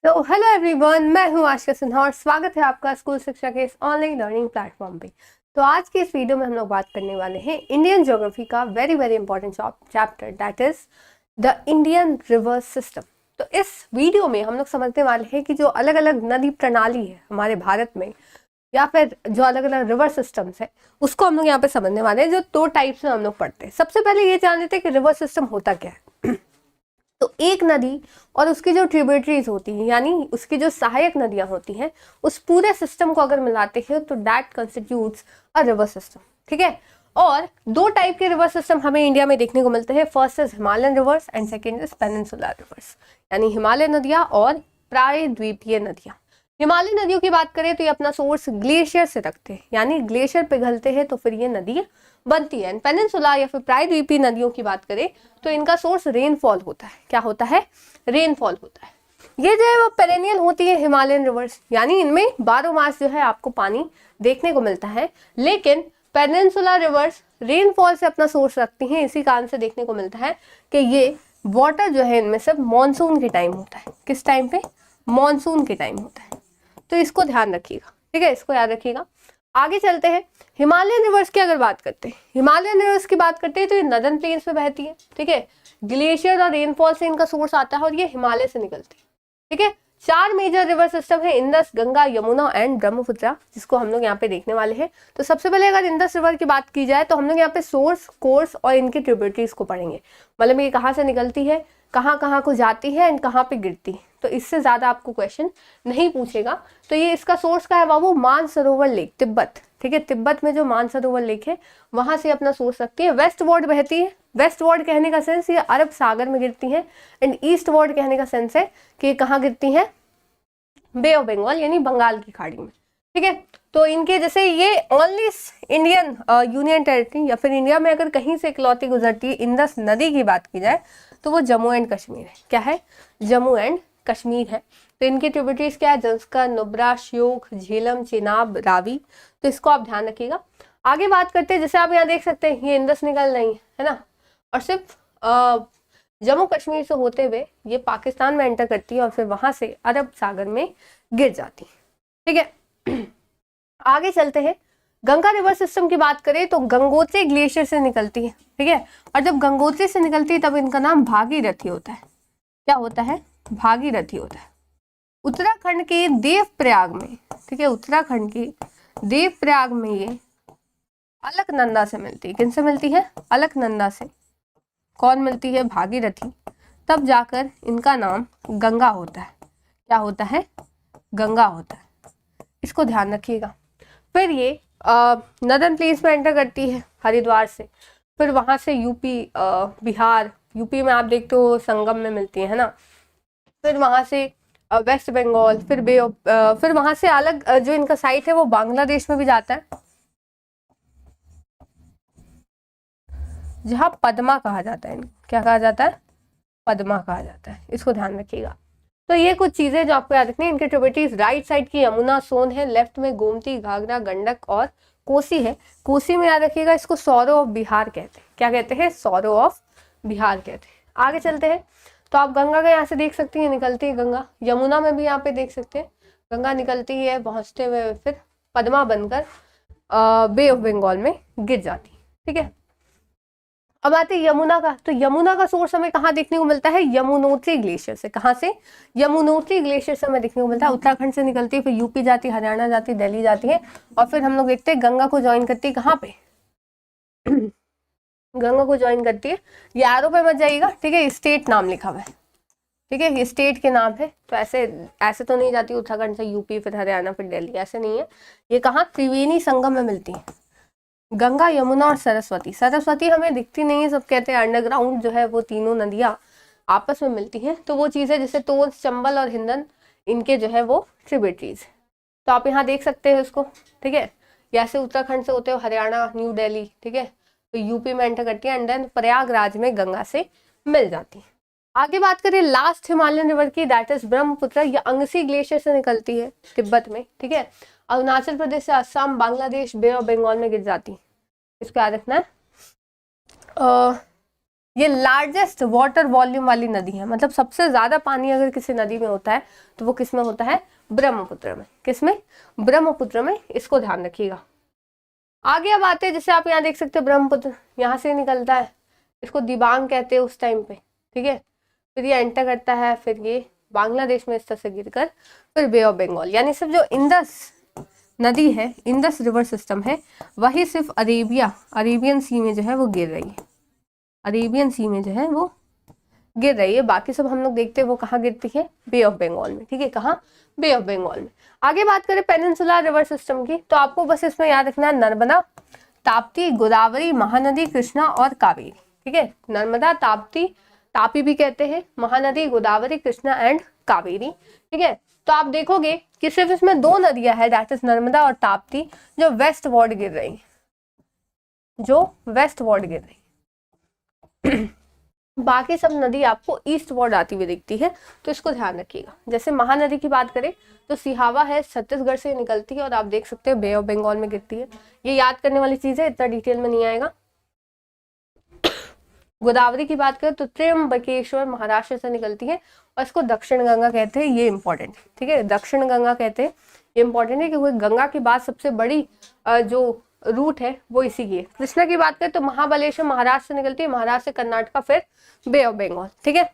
तो hello everyone, मैं हूं आशिका सिन्हा और स्वागत है आपका स्कूल शिक्षा के इस ऑनलाइन लर्निंग प्लेटफॉर्म पे। तो आज की इस वीडियो में हम लोग बात करने वाले हैं इंडियन ज्योग्राफी का very very important chapter, that is the Indian river system. तो इस वीडियो में हम लोग समझने वाले हैं कि जो अलग अलग नदी प्रणाली है हमारे भारत में, या फिर जो अलग अलग रिवर सिस्टम्स है, उसको हम लोग यहाँ पे समझने वाले हैं। जो दो टाइप्स में हम लोग पढ़ते हैं। सबसे पहले ये जान लेते हैं कि रिवर सिस्टम होता क्या है। तो एक नदी और उसकी जो ट्रिब्यूटरीज होती हैं, यानी उसकी जो सहायक नदियां होती हैं, उस पूरे सिस्टम को अगर मिलाते हैं तो that constitutes a river system. ठीक है। और दो टाइप के रिवर सिस्टम हमें इंडिया में देखने को मिलते हैं। First is Himalayan reverse and second is peninsular reverse, यानी हिमालय नदियां और प्रायद्वीपीय नदियां। हिमालय नदियों की बात करें तो ये अपना सोर्स ग्लेशियर से रखते हैं, यानी ग्लेशियर पिघलते हैं तो फिर ये नदी बनती है। पेनिनसुला या फिर प्रायद्वीपीय नदियों की बात करें तो इनका सोर्स रेनफॉल होता है। क्या होता है? रेनफॉल होता है। ये जो है वो पेरेनियल होती है हिमालयन रिवर्स, यानी इनमें 12 मास जो है आपको पानी देखने को मिलता है। लेकिन पेनिनसुला रिवर्स रेनफॉल से अपना सोर्स रखती हैं, इसी कारण से देखने को मिलता है कि ये वाटर जो है इनमें सिर्फ मानसून के टाइम होता है। किस टाइम पे? मानसून के टाइम होता है। तो इसको ध्यान रखिएगा, ठीक है, इसको याद रखिएगा। आगे चलते हैं। हिमालयन रिवर्स की अगर बात करते हैं, हिमालयन रिवर्स की बात करते हैं तो ये नदर्न प्लेन्स में बहती है। ठीक है। ग्लेशियर और रेनफॉल से इनका सोर्स आता है और ये हिमालय से निकलती है। ठीक है। 4 मेजर रिवर सिस्टम है, इंदस, गंगा, यमुना एंड ब्रह्मपुत्र, जिसको हम लोग यहाँ पे देखने वाले हैं। तो सबसे पहले अगर इंदस रिवर की बात की जाए तो हम लोग यहाँ पे सोर्स, कोर्स और इनकी ट्रिब्यूटरीज को पढ़ेंगे। मतलब ये कहाँ से निकलती है, कहाँ कहाँ को जाती है एंड कहाँ पे गिरती है। तो इससे ज्यादा आपको क्वेश्चन नहीं पूछेगा। तो ये इसका सोर्स का है बाबू मानसरोवर लेक, तिब्बत। ठीक है। तिब्बत में जो मानसरोवर लेक है वहां से अपना सोर्स रखती है। वेस्ट वार्ड बहती है। वेस्ट वार्ड कहने का सेंस ये अरब सागर में गिरती है, एंड ईस्ट वार्ड कहने का सेंस है कि कहाँ गिरती है? बे ऑफ बंगाल, यानी बंगाल की खाड़ी में। ठीक है। तो इनके जैसे ये ओनली इंडियन यूनियन टेरिटरी या फिर इंडिया में अगर कहीं से इकलौती गुजरती है इंदस नदी की बात की जाए तो वो जम्मू एंड कश्मीर है। क्या है? जम्मू एंड कश्मीर है। तो इनकी ट्रिब्यूटरीज क्या है? जंस्कर, नुब्रा, श्योक, झेलम, चेनाब, रावी। तो इसको आप ध्यान रखिएगा। आगे बात करते हैं, जैसे आप यहाँ देख सकते हैं ये इंदस निकल रही है ना, और सिर्फ जम्मू कश्मीर से होते हुए ये पाकिस्तान में एंटर करती है और फिर वहां से अरब सागर में गिर जाती है। ठीक है। आगे चलते हैं। गंगा रिवर सिस्टम की बात करें तो गंगोत्री ग्लेशियर से निकलती है। ठीक है। और जब गंगोत्री से निकलती है तब इनका नाम भागीरथी होता है। क्या होता है? भागीरथी होता है। उत्तराखंड के देवप्रयाग में, ठीक है, उत्तराखंड के देवप्रयाग में ये अलकनंदा से मिलती है। किनसे मिलती है? अलकनंदा से। कौन मिलती है? भागीरथी। तब जाकर इनका नाम गंगा होता है। क्या होता है? गंगा होता है। इसको ध्यान रखिएगा। फिर ये नदर्न प्लेन्स में एंटर करती है हरिद्वार से, फिर वहां से यूपी, बिहार, यूपी में आप देखते हो संगम में मिलती है ना, फिर वहां से वेस्ट बंगाल, फिर फिर वहां से अलग जो इनका साइट है वो बांग्लादेश में भी जाता है, जहां पद्मा कहा जाता है। क्या कहा जाता है? पद्मा कहा जाता है। इसको ध्यान रखिएगा। तो ये कुछ चीजें जो आपको याद रखनी है। इनके ट्रिब्यूटरीज राइट साइड की यमुना, सोन है, लेफ्ट में गोमती, घाघरा, गंडक और कोसी है। कोसी में याद रखिएगा इसको सौरो ऑफ बिहार कहते हैं। क्या कहते हैं? सौरो ऑफ बिहार कहते हैं। आगे चलते हैं। तो आप गंगा का यहाँ से देख सकती है, निकलती है गंगा। यमुना में भी यहाँ पे देख सकते हैं गंगा निकलती है, पहुंचते हुए फिर पद्मा बनकर बे ऑफ बंगाल में गिर जाती है। ठीक है। अब आते हैं यमुना का। तो यमुना का सोर्स हमें कहाँ देखने को मिलता है? यमुनोत्री ग्लेशियर से। कहाँ से? यमुनोत्री ग्लेशियर से हमें देखने को मिलता है। उत्तराखंड से निकलती है, फिर यूपी जाती है, हरियाणा जाती है, दिल्ली जाती है, और फिर हम लोग देखते हैं गंगा को ज्वाइन करती है। कहाँ पे? गंगा को ज्वाइन करती है। ये एरो पे मत जाइएगा, ठीक है, स्टेट नाम लिखा हुआ है। ठीक है, ये स्टेट के नाम है। तो ऐसे ऐसे तो नहीं जाती उत्तराखंड से यूपी, फिर हरियाणा, फिर दिल्ली, ऐसे नहीं है। ये कहाँ? त्रिवेणी संगम में मिलती है। गंगा, यमुना और सरस्वती। सरस्वती हमें दिखती नहीं है, सब कहते हैं अंडरग्राउंड जो है वो तीनों नदियां आपस में मिलती हैं। तो वो चीज़ है जैसे तोंस, चंबल और हिंदन, इनके जो है वो ट्रिब्यूटरीज। तो आप यहाँ देख सकते हो इसको। ठीक है। जैसे उत्तराखंड से होते हो हरियाणा, न्यू दिल्ली, ठीक है, तो यूपी में एंटर करती है एंड देन प्रयागराज में गंगा से मिल जाती है। आगे बात करें लास्ट हिमालयन रिवर की, दैट इज ब्रह्मपुत्र। यह अंगसी ग्लेशियर से निकलती है तिब्बत में। ठीक है। अरुणाचल प्रदेश से असम, बांग्लादेश, बे ऑफ बंगाल में गिर जाती है। इसको याद रखना है। ये लार्जेस्ट वाटर वॉल्यूम वाली नदी है, मतलब सबसे ज्यादा पानी अगर किसी नदी में होता है तो वो किस में होता है, ब्रह्मपुत्र में। किसमें, ब्रह्मपुत्र में, इसको ध्यान रखिएगा। आगे अब आते हैं, जैसे आप यहाँ देख सकते हो ब्रह्मपुत्र यहाँ से निकलता है, इसको दिबांग कहते हैं उस टाइम पे, ठीक है। फिर ये एंटर करता है, फिर ये बांग्लादेश में इस तरह से गिरकर फिर बे ऑफ बंगाल, यानी सिर्फ जो इंडस नदी है, इंडस रिवर सिस्टम है, वही सिर्फ अरेबियन सी में जो है वो गिर रही है, अरेबियन सी में जो है वो गिर रही है। बाकी सब हम लोग देखते हैं वो कहाँ गिरती है, बे ऑफ बंगाल में, ठीक है। कहाँ, बे ऑफ बंगाल में। आगे बात करें पेनिनसुलर रिवर सिस्टम की, तो आपको बस इसमें याद रखना है नर्मदा, ताप्ती, गोदावरी, महानदी, कृष्णा और कावेरी, ठीक है। नर्मदा, ताप्ती, तापी भी कहते हैं, महानदी, गोदावरी, कृष्णा एंड कावेरी, ठीक है। तो आप देखोगे कि सिर्फ इसमें 2 नदियां हैं, दैट इज नर्मदा और ताप्ती, जो वेस्ट वर्ड गिर रही, जो वेस्ट वर्ड गिर रही। बाकी सब नदी आपको ईस्ट वर्ड आती हुई दिखती है, तो इसको ध्यान रखिएगा। जैसे महानदी की बात करें तो सिहावा है, छत्तीसगढ़ से निकलती है और आप देख सकते हैं बे ऑफ बंगाल में गिरती है। ये याद करने वाली चीज है, इतना डिटेल में नहीं आएगा। गोदावरी की बात करें तो त्र्यंबकेश्वर महाराष्ट्र से निकलती है और इसको दक्षिण गंगा कहते हैं, ये इंपॉर्टेंट है, ठीक है। दक्षिण गंगा कहते हैं, ये इंपॉर्टेंट है क्योंकि गंगा के बाद सबसे बड़ी जो रूट है वो इसी की है। कृष्णा की बात करें तो महाबलेश्वर महाराष्ट्र से निकलती है, महाराष्ट्र से कर्नाटका, फिर बे ऑफ बंगाल, ठीक है।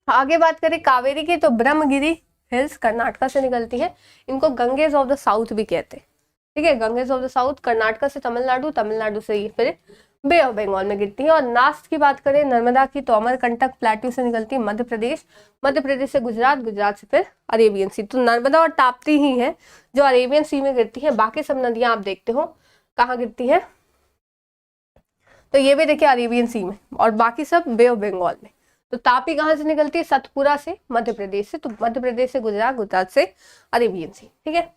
आगे बात करें कावेरी की तो ब्रह्मगिरी हिल्स कर्नाटका से निकलती है, इनको गंगेज ऑफ द साउथ भी कहते हैं, ठीक है। Ganges of the south, Karnataka से तमिलनाडु, तमिलनाडु से ये फिर बे ऑफ बंगाल में गिरती है। और नास्ट की बात करें नर्मदा की तो अमरकंटक प्लेट्यू से निकलती है मध्य प्रदेश, मध्य प्रदेश से गुजरात, गुजरात से फिर अरेबियन सी। तो नर्मदा और ताप्ती ही है जो अरेबियन सी में गिरती है, बाकी सब नदियां आप देखते हो कहाँ गिरती है, तो ये भी देखिए अरेबियन सी में, और बाकी सब बे ऑफ बंगाल में। तो तापी कहाँ से निकलती है, सतपुरा से, मध्य प्रदेश से, तो मध्य प्रदेश से गुजरात, गुजरात से अरेबियन सी, ठीक है।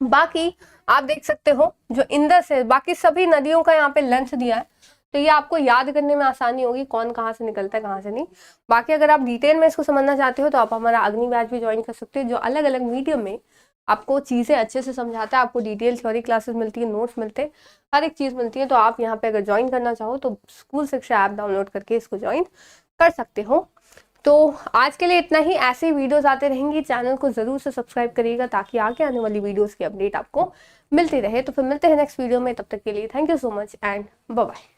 बाकी आप देख सकते हो जो इंडस है, बाकी सभी नदियों का यहाँ पे लेंथ दिया है, तो ये आपको याद करने में आसानी होगी कौन कहाँ से निकलता है कहाँ से नहीं। बाकी अगर आप डिटेल में इसको समझना चाहते हो तो आप हमारा अग्नि बैच भी ज्वाइन कर सकते हो, जो अलग अलग मीडियम में आपको चीज़ें अच्छे से समझाता है, आपको डिटेल थ्योरी क्लासेस मिलती है, नोट्स मिलते हैं, हर एक चीज़ मिलती है। तो आप यहाँ पे अगर ज्वाइन करना चाहो तो स्कूल शिक्षा ऐप डाउनलोड करके इसको ज्वाइन कर सकते हो। तो आज के लिए इतना ही, ऐसे वीडियोस आते रहेंगी, चैनल को जरूर से सब्सक्राइब करिएगा ताकि आगे आने वाली वीडियोस की अपडेट आपको मिलती रहे। तो फिर मिलते हैं नेक्स्ट वीडियो में, तब तक के लिए thank you so much and bye bye.